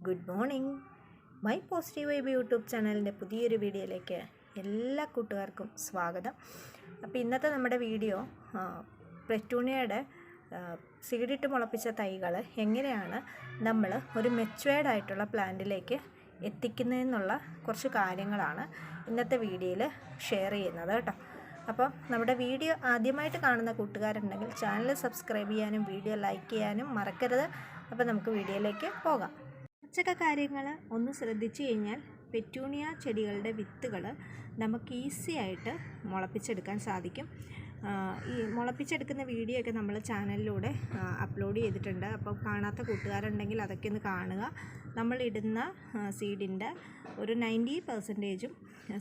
Good morning. My positive vibe YouTube ചാനലിൻ്റെ പുതിയൊരു വീഡിയോയിലേക്ക് എല്ലാ കൂട്ടുകാർക്കും സ്വാഗതം. അപ്പോൾ ഇന്നത്തെ നമ്മുടെ വീഡിയോ പെറ്റൂണിയയുടെ സീഡിട്ട് മുളപ്പിച്ച തൈകൾ എങ്ങനെയാണ് നമ്മൾ ഒരു മെച്വേർഡായിട്ടുള്ള പ്ലാന്റിലേക്ക് എത്തിക്കുന്നതെന്നുള്ള കുറച്ച് കാര്യങ്ങളാണ് ഇന്നത്തെ വീഡിയോയിൽ ഷെയർ ചെയ്യുന്നത് കേട്ടോ. അപ്പോൾ നമ്മുടെ വീഡിയോ ആദ്യമായിട്ട് കാണുന്ന കൂട്ടുകാരുണ്ടെങ്കിൽ ചാനൽ സബ്സ്ക്രൈബ് ചെയ്യാനും വീഡിയോ ലൈക്ക് ചെയ്യാനും മറക്കരുത്. അപ്പോൾ നമുക്ക് വീഡിയോയിലേക്ക് പോകാം. കുറച്ചൊക്കെ കാര്യങ്ങൾ ഒന്ന് ശ്രദ്ധിച്ചു കഴിഞ്ഞാൽ പെറ്റൂണിയ ചെടികളുടെ വിത്തുകൾ നമുക്ക് ഈസി ആയിട്ട് മുളപ്പിച്ചെടുക്കാൻ സാധിക്കും. ഈ മുളപ്പിച്ചെടുക്കുന്ന വീഡിയോ ഒക്കെ നമ്മൾ ചാനലിലൂടെ അപ്ലോഡ് ചെയ്തിട്ടുണ്ട്. അപ്പോൾ കാണാത്ത കൂട്ടുകാരുണ്ടെങ്കിൽ അതൊക്കെ ഒന്ന് കാണുക. നമ്മളിടുന്ന സീഡിൻ്റെ ഒരു 90%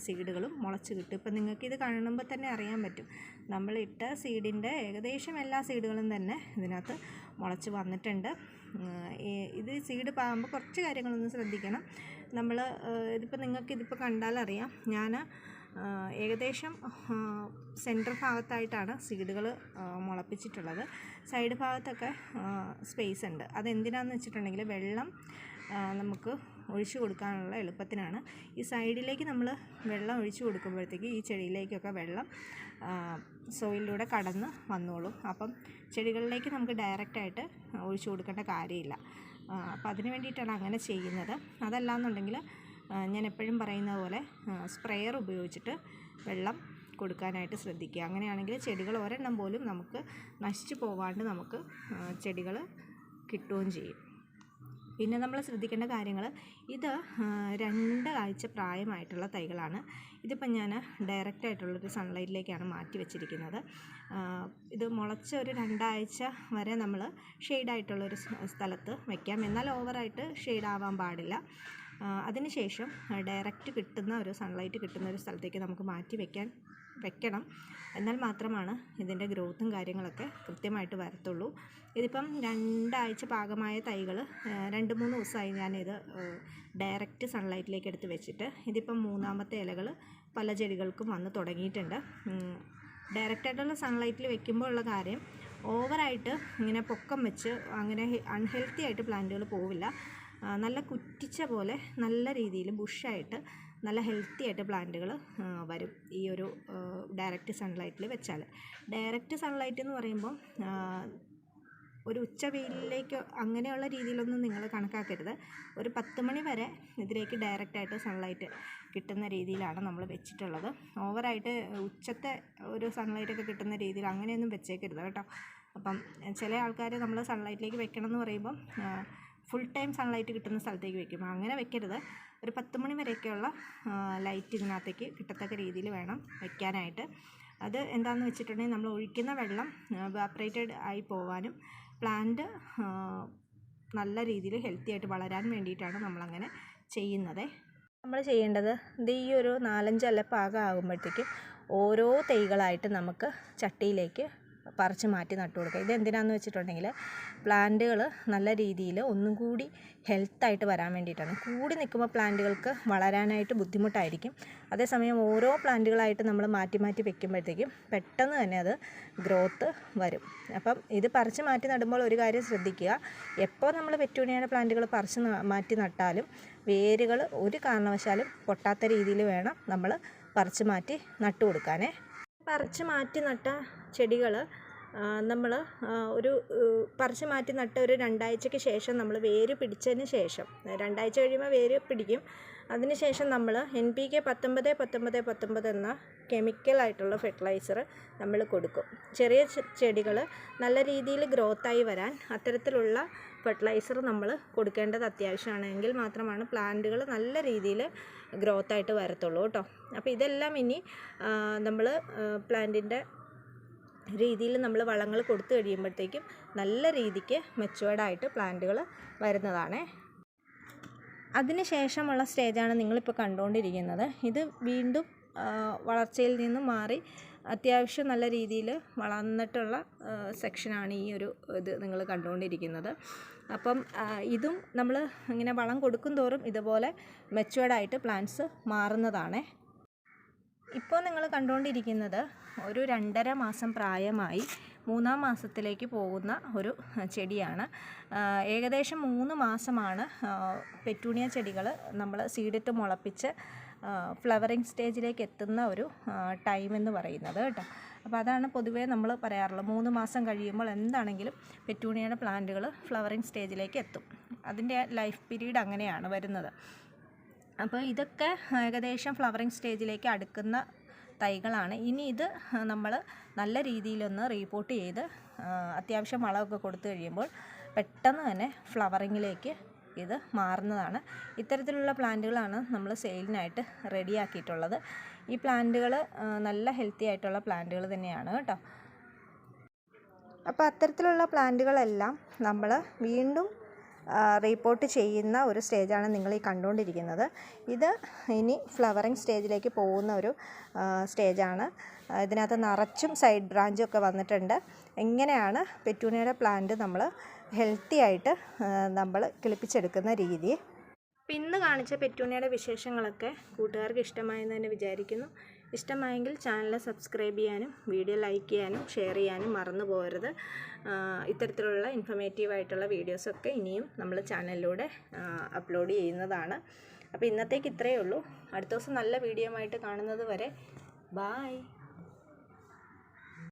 സീഡുകളും മുളച്ച് കിട്ടും. ഇപ്പം നിങ്ങൾക്കിത് കാണുമ്പോൾ തന്നെ അറിയാൻ പറ്റും, നമ്മളിട്ട സീഡിൻ്റെ ഏകദേശം എല്ലാ സീഡുകളും തന്നെ ഇതിനകത്ത് മുളച്ച് വന്നിട്ടുണ്ട്. ഇത് സീഡ് പാകുമ്പോൾ കുറച്ച് കാര്യങ്ങളൊന്ന് ശ്രദ്ധിക്കണം. ഇതിപ്പോൾ നിങ്ങൾക്കിതിപ്പോൾ കണ്ടാലറിയാം, ഞാൻ ഏകദേശം സെൻറ്റർ ഭാഗത്തായിട്ടാണ് സീഡുകൾ മുളപ്പിച്ചിട്ടുള്ളത്. സൈഡ് ഭാഗത്തൊക്കെ സ്പേസ് ഉണ്ട്. അതെന്തിനാണെന്ന് വെച്ചിട്ടുണ്ടെങ്കിൽ വെള്ളം നമുക്ക് ഒഴിച്ചു കൊടുക്കാനുള്ള എളുപ്പത്തിനാണ്. ഈ സൈഡിലേക്ക് നമ്മൾ വെള്ളം ഒഴിച്ചു കൊടുക്കുമ്പോഴത്തേക്ക് ഈ ചെടിയിലേക്കൊക്കെ വെള്ളം സോയിലൂടെ കടന്ന് വന്നോളും. അപ്പം ചെടികളിലേക്ക് നമുക്ക് ഡയറക്റ്റായിട്ട് ഒഴിച്ചു കൊടുക്കേണ്ട കാര്യമില്ല. അപ്പം അതിന് വേണ്ടിയിട്ടാണ് അങ്ങനെ ചെയ്യുന്നത്. അതല്ലാന്നുണ്ടെങ്കിൽ ഞാൻ എപ്പോഴും പറയുന്ന പോലെ സ്പ്രെയർ ഉപയോഗിച്ചിട്ട് വെള്ളം കൊടുക്കാനായിട്ട് ശ്രദ്ധിക്കുക. അങ്ങനെയാണെങ്കിൽ ചെടികൾ ഒരെണ്ണം പോലും നമുക്ക് നശിച്ചു പോവാണ്ട് നമുക്ക് ചെടികൾ കിട്ടുകയും ചെയ്യും. പിന്നെ നമ്മൾ ശ്രദ്ധിക്കേണ്ട കാര്യങ്ങൾ, ഇത് 2 ആഴ്ച പ്രായമായിട്ടുള്ള തൈകളാണ്. ഇതിപ്പം ഞാൻ ഡയറക്റ്റായിട്ടുള്ളൊരു സൺലൈറ്റിലേക്കാണ് മാറ്റി വെച്ചിരിക്കുന്നത്. ഇത് മുളച്ച ഒരു 2 ആഴ്ച വരെ നമ്മൾ ഷെയ്ഡായിട്ടുള്ളൊരു സ്ഥലത്ത് വയ്ക്കാം. എന്നാൽ ഓവറായിട്ട് ഷെയ്ഡാവാൻ പാടില്ല. അതിനുശേഷം ഡയറക്റ്റ് കിട്ടുന്ന ഒരു സൺലൈറ്റ് കിട്ടുന്ന ഒരു സ്ഥലത്തേക്ക് നമുക്ക് മാറ്റി വെക്കണം. എന്നാൽ മാത്രമാണ് ഇതിൻ്റെ ഗ്രോത്തും കാര്യങ്ങളൊക്കെ കൃത്യമായിട്ട് വരത്തുള്ളൂ. ഇതിപ്പം 2 ആഴ്ച പാകമായ തൈകൾ 2-3 ദിവസമായി ഞാനിത് ഡയറക്റ്റ് സൺലൈറ്റിലേക്ക് എടുത്ത് വെച്ചിട്ട്. ഇതിപ്പം 3ാമത്തെ ഇലകൾ പല ചെടികൾക്കും വന്ന് തുടങ്ങിയിട്ടുണ്ട്. ഡയറക്റ്റായിട്ടുള്ള സൺലൈറ്റിൽ വെക്കുമ്പോൾ ഉള്ള കാര്യം, ഓവറായിട്ട് ഇങ്ങനെ പൊക്കം വെച്ച് അങ്ങനെ അൺഹെൽത്തി ആയിട്ട് പ്ലാന്റുകൾ പോവില്ല. നല്ല കുറ്റിച്ച പോലെ നല്ല രീതിയിൽ ബുഷായിട്ട് നല്ല ഹെൽത്തി ആയിട്ട് പ്ലാന്റുകൾ വരും ഈ ഒരു ഡയറക്റ്റ് സൺലൈറ്റിൽ വെച്ചാൽ. ഡയറക്റ്റ് സൺലൈറ്റ് എന്ന് പറയുമ്പം ഒരു ഉച്ച വെയിലിലേക്ക് അങ്ങനെയുള്ള രീതിയിലൊന്നും നിങ്ങൾ കണക്കാക്കരുത്. ഒരു 10 മണി വരെ ഇതിലേക്ക് ഡയറക്റ്റായിട്ട് സൺലൈറ്റ് കിട്ടുന്ന രീതിയിലാണ് നമ്മൾ വെച്ചിട്ടുള്ളത്. ഓവറായിട്ട് ഉച്ചത്തെ ഒരു സൺലൈറ്റൊക്കെ കിട്ടുന്ന രീതിയിൽ അങ്ങനെയൊന്നും വെച്ചേക്കരുത് കേട്ടോ. അപ്പം ചില ആൾക്കാർ നമ്മൾ സൺലൈറ്റിലേക്ക് വെക്കണം എന്ന് പറയുമ്പം ഫുൾ ടൈം സൺലൈറ്റ് കിട്ടുന്ന സ്ഥലത്തേക്ക് വെക്കും. അങ്ങനെ വെക്കരുത്. ഒരു 10 മണി വരെയൊക്കെയുള്ള ലൈറ്റ് ഇതിനകത്തേക്ക് കിട്ടത്തക്ക രീതിയിൽ വേണം വയ്ക്കാനായിട്ട്. അത് എന്താണെന്ന് വെച്ചിട്ടുണ്ടെങ്കിൽ നമ്മൾ ഒഴിക്കുന്ന വെള്ളം എവാപ്പറേറ്റഡ് ആയി പോകാനും പ്ലാന്റ് നല്ല രീതിയിൽ ഹെൽത്തി ആയിട്ട് വളരാൻ വേണ്ടിയിട്ടാണ് നമ്മളങ്ങനെ ചെയ്യുന്നത്. നമ്മൾ ചെയ്യേണ്ടത് ഈ ഒരു 4-5 ഇല പാകം ആകുമ്പോഴത്തേക്കും ഓരോ തൈകളായിട്ട് നമുക്ക് ചട്ടിയിലേക്ക് പറിച്ച് മാറ്റി നട്ടു കൊടുക്കുക. ഇതെന്തിനാണെന്ന് വെച്ചിട്ടുണ്ടെങ്കിൽ പ്ലാന്റുകൾ നല്ല രീതിയിൽ ഒന്നും കൂടി ഹെൽത്തായിട്ട് വരാൻ വേണ്ടിയിട്ടാണ്. കൂടി നിൽക്കുമ്പോൾ പ്ലാന്റുകൾക്ക് വളരാനായിട്ട് ബുദ്ധിമുട്ടായിരിക്കും. അതേസമയം ഓരോ പ്ലാന്റുകളായിട്ട് നമ്മൾ മാറ്റി മാറ്റി വെക്കുമ്പോഴത്തേക്കും പെട്ടെന്ന് തന്നെ അത് ഗ്രോത്ത് വരും. അപ്പം ഇത് പറിച്ച് മാറ്റി നടുമ്പോൾ ഒരു കാര്യം ശ്രദ്ധിക്കുക, എപ്പോൾ നമ്മൾ പെറ്റൂണിയയുടെ പ്ലാന്റുകൾ പറിച്ച് മാറ്റി നട്ടാലും വേരുകൾ ഒരു കാരണവശാലും പൊട്ടാത്ത രീതിയിൽ വേണം നമ്മൾ പറിച്ച് മാറ്റി നട്ടു കൊടുക്കാനേ. പറിച്ച് മാറ്റി നട്ട ചെടികൾ നമ്മൾ പറിച്ച് മാറ്റി നട്ട ഒരു 2 ആഴ്ചയ്ക്ക് ശേഷം നമ്മൾ വേര് പിടിച്ചതിന് ശേഷം 2 ആഴ്ച കഴിയുമ്പോൾ വേര് പിടിക്കും. അതിനുശേഷം നമ്മൾ NPK 19-19-19 എന്ന കെമിക്കലായിട്ടുള്ള ഫെർട്ടിലൈസർ നമ്മൾ കൊടുക്കും. ചെറിയ ചെടികൾ നല്ല രീതിയിൽ ഗ്രോത്തായി വരാൻ അത്തരത്തിലുള്ള ഫെർട്ടിലൈസർ നമ്മൾ കൊടുക്കേണ്ടത് അത്യാവശ്യമാണ്. എങ്കിൽ മാത്രമാണ് പ്ലാന്റുകൾ നല്ല രീതിയിൽ ഗ്രോത്തായിട്ട് വരത്തുള്ളൂ കേട്ടോ. അപ്പോൾ ഇതെല്ലാം ഇനി നമ്മൾ പ്ലാന്റിൻ്റെ രീതിയിൽ നമ്മൾ വളങ്ങൾ കൊടുത്തു കഴിയുമ്പോഴത്തേക്കും നല്ല രീതിക്ക് മെച്ചുവേർഡായിട്ട് പ്ലാന്റുകൾ വരുന്നതാണ്. അതിന് ശേഷമുള്ള സ്റ്റേജാണ് നിങ്ങളിപ്പോൾ കണ്ടുകൊണ്ടിരിക്കുന്നത്. ഇത് വീണ്ടും വളർച്ചയിൽ നിന്നും മാറി അത്യാവശ്യം നല്ല രീതിയിൽ വളർന്നിട്ടുള്ള സെക്ഷനാണ് ഈ ഒരു ഇത് നിങ്ങൾ കണ്ടുകൊണ്ടിരിക്കുന്നത്. അപ്പം ഇതും നമ്മൾ ഇങ്ങനെ വളം കൊടുക്കും തോറും ഇതുപോലെ മെച്ചുവേർഡായിട്ട് പ്ലാന്റ്സ് മാറുന്നതാണ്. ഇപ്പോൾ നിങ്ങൾ കണ്ടുകൊണ്ടിരിക്കുന്നത് ഒരു 2.5 മാസം പ്രായമായി 3-ാം മാസത്തിലേക്ക് പോകുന്ന ഒരു ചെടിയാണ്. ഏകദേശം 3 മാസമാണ് പെറ്റൂണിയ ചെടികൾ നമ്മൾ സീഡിട്ട് മുളപ്പിച്ച് ഫ്ലവറിങ് സ്റ്റേജിലേക്ക് എത്തുന്ന ഒരു ടൈം എന്ന് പറയുന്നത് കേട്ടോ. അപ്പോൾ അതാണ് പൊതുവേ നമ്മൾ പറയാറുള്ളത്, 3 മാസം കഴിയുമ്പോൾ എന്താണെങ്കിലും പെറ്റൂണിയയുടെ പ്ലാന്റുകൾ ഫ്ലവറിങ് സ്റ്റേജിലേക്ക് എത്തും. അതിൻ്റെ ലൈഫ് പീരീഡ് അങ്ങനെയാണ് വരുന്നത്. അപ്പോൾ ഇതൊക്കെ ഏകദേശം ഫ്ലവറിങ് സ്റ്റേജിലേക്ക് അടുക്കുന്ന തൈകളാണ്. ഇനി ഇത് നമ്മൾ നല്ല രീതിയിലൊന്ന് റീപോർട്ട് ചെയ്ത് അത്യാവശ്യം വളമൊക്കെ കൊടുത്തു കഴിയുമ്പോൾ പെട്ടെന്ന് തന്നെ ഫ്ലവറിങ്ങിലേക്ക് ഇത് മാറുന്നതാണ്. ഇത്തരത്തിലുള്ള പ്ലാന്റുകളാണ് നമ്മൾ സെയിലിനായിട്ട് റെഡിയാക്കിയിട്ടുള്ളത്. ഈ പ്ലാന്റുകൾ നല്ല ഹെൽത്തി ആയിട്ടുള്ള പ്ലാന്റുകൾ തന്നെയാണ് കേട്ടോ. അപ്പോൾ അത്തരത്തിലുള്ള പ്ലാന്റുകളെല്ലാം നമ്മൾ വീണ്ടും റീപോർട്ട് ചെയ്യുന്ന ഒരു സ്റ്റേജാണ് നിങ്ങൾ ഈ കണ്ടുകൊണ്ടിരിക്കുന്നത്. ഇത് ഇനി ഫ്ലവറിങ് സ്റ്റേജിലേക്ക് പോകുന്ന ഒരു സ്റ്റേജാണ്. ഇതിനകത്ത് നിറച്ചും സൈഡ് ബ്രാഞ്ചും ഒക്കെ വന്നിട്ടുണ്ട്. എങ്ങനെയാണ് പെറ്റൂണിയയുടെ പ്ലാന്റ് നമ്മൾ ഹെൽത്തി ആയിട്ട് നമ്മൾ കിളിപ്പിച്ചെടുക്കുന്ന രീതി. ഇന്ന് കാണിച്ച പെറ്റൂണിയയുടെ വിശേഷങ്ങളൊക്കെ കൂട്ടുകാർക്ക് ഇഷ്ടമായെന്ന് തന്നെ വിചാരിക്കുന്നു. ഇഷ്ടമായെങ്കിൽ ചാനൽ സബ്സ്ക്രൈബ് ചെയ്യാനും വീഡിയോ ലൈക്ക് ചെയ്യാനും ഷെയർ ചെയ്യാനും മറന്നു പോകരുത്. ഇത്തരത്തിലുള്ള ഇൻഫർമേറ്റീവായിട്ടുള്ള വീഡിയോസൊക്കെ ഇനിയും നമ്മൾ ചാനലിലൂടെ അപ്ലോഡ് ചെയ്യുന്നതാണ്. അപ്പോൾ ഇന്നത്തേക്ക് ഇത്രയേ ഉള്ളൂ. അടുത്ത ദിവസം നല്ല വീഡിയോ ആയിട്ട് കാണുന്നത് വരെ ബായ്.